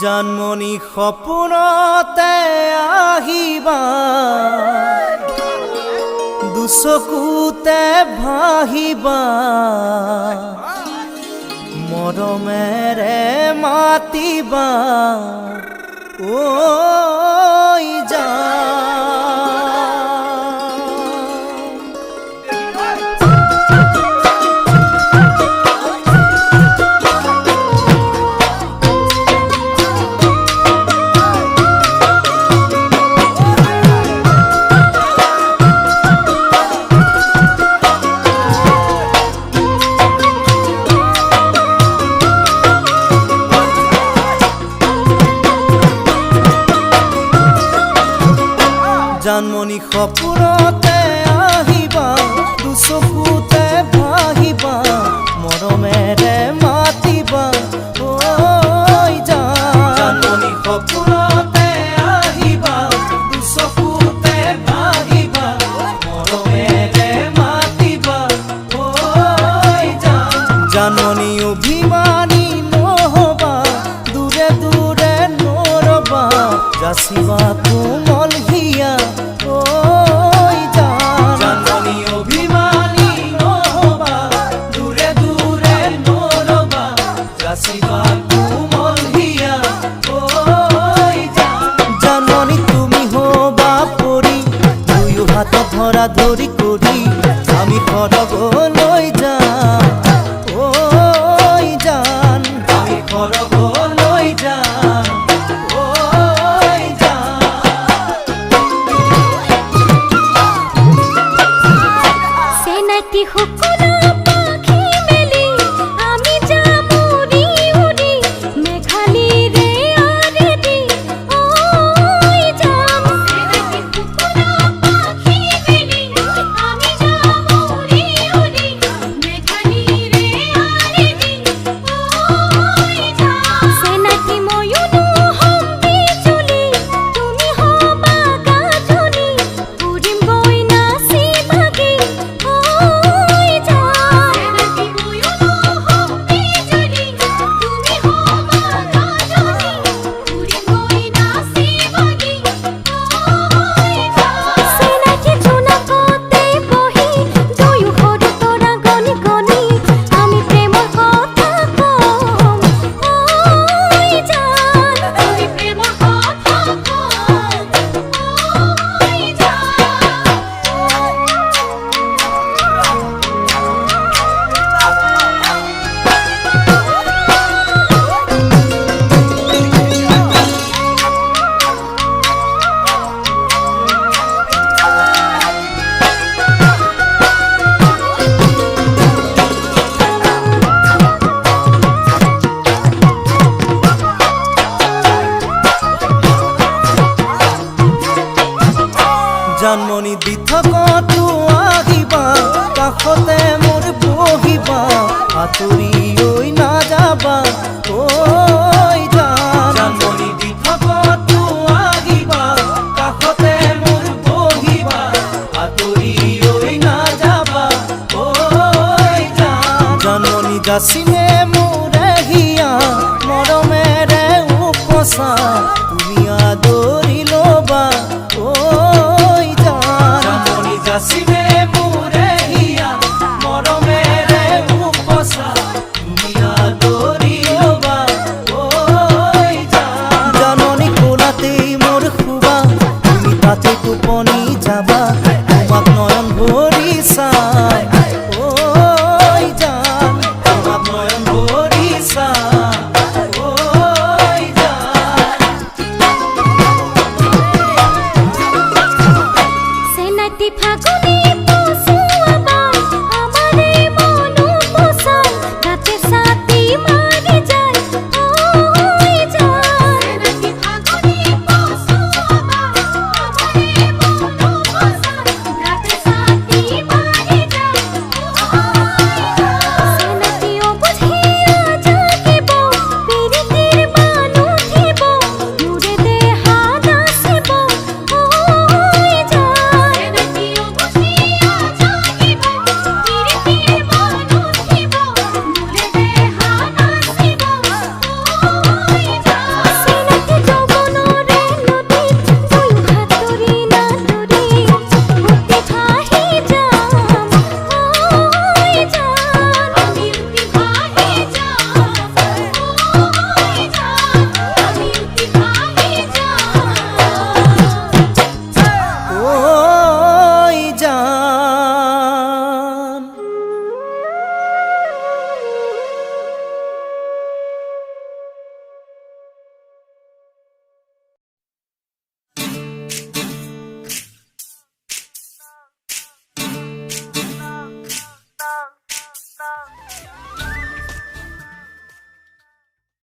জানমণি সপোনতে আহিবা দুচকুতে ভাহিবা মৰমেৰে মাতিবা ঐ জান। জানমণি সপোনতে আহিবা দুচকুতে ভাহিবা মৰমেৰে মাতিবা ঐ জান। জানমণি সপোনতে আহিবা দুচকুতে ভাহিবা মৰমেৰে মাতিবা ঐ জান। জানমণি অভিমানী নহবা দূৰে দূৰে নৰবা যাচিবা কোমল হিয়া ঐ জান। জানমণি অভিমানী নহবা দূৰে দূৰে নৰবা যাচিবা কোমল হিয়া ঐ জান। জানমণি তুমি হবা পৰি দুয়ো হাতত ধৰা ধৰি কৰি আমি সৰগলৈ যাম ঐ জান। আমি সৰগলৈ যাম ঐ জান। সেনাটি সকলো পাখি মেলি আমি যাম উৰি উৰি মেঘালীৰে আৰেদি ঐ যাম। সেনাটি সকলো পাখি মেলি আমি যাম উৰি উৰি মেঘালীৰে আৰেদি ঐ যাম। সেনাটি ময়ো নহম বিজুলি তুমি হবা গাধনি উৰিম গৈ নাচি ভাগি ঐ জান। সেনাটি ময়ো নহম বিজুলি তুমি হবা গাধনি উৰিম গৈ নাচি ভাগি ঐ জান। সেনাটি জোনাকতে বহি দুয়ো সৰু তৰা গণি গণি আমি প্ৰেমৰ কথা কম ঐ জান। আমি প্ৰেমৰ কথা কম ঐ জান। জানমণি দি থকতো আহিবা কাষতে মোৰ বহিবা আঁতৰি ঐ নাযাবা ঐ জান। জানমণি দি থকতো আহিবা কাষতে মোৰ বহিবা আঁতৰি ঐ নাযাবা ঐ জান। জানমণি যাচিলে মোৰে হিয়া মৰমেৰে উপচা তুমি আদৰি ল'বা ঐ জান। জানমণি যাচিলে মোৰে হিয়া মৰমেৰে উপচা তুমি আদৰি ল'বা ঐ জান। জানমণি কোলাতেই মোৰ শুবা তুমি তাতে টোপনি যাবা তোমাক নয়ন ভৰি চাই ঐ জান। তোমাক নয়ন ভৰি চাই ঐ জান। সেনাটি ফাগুনি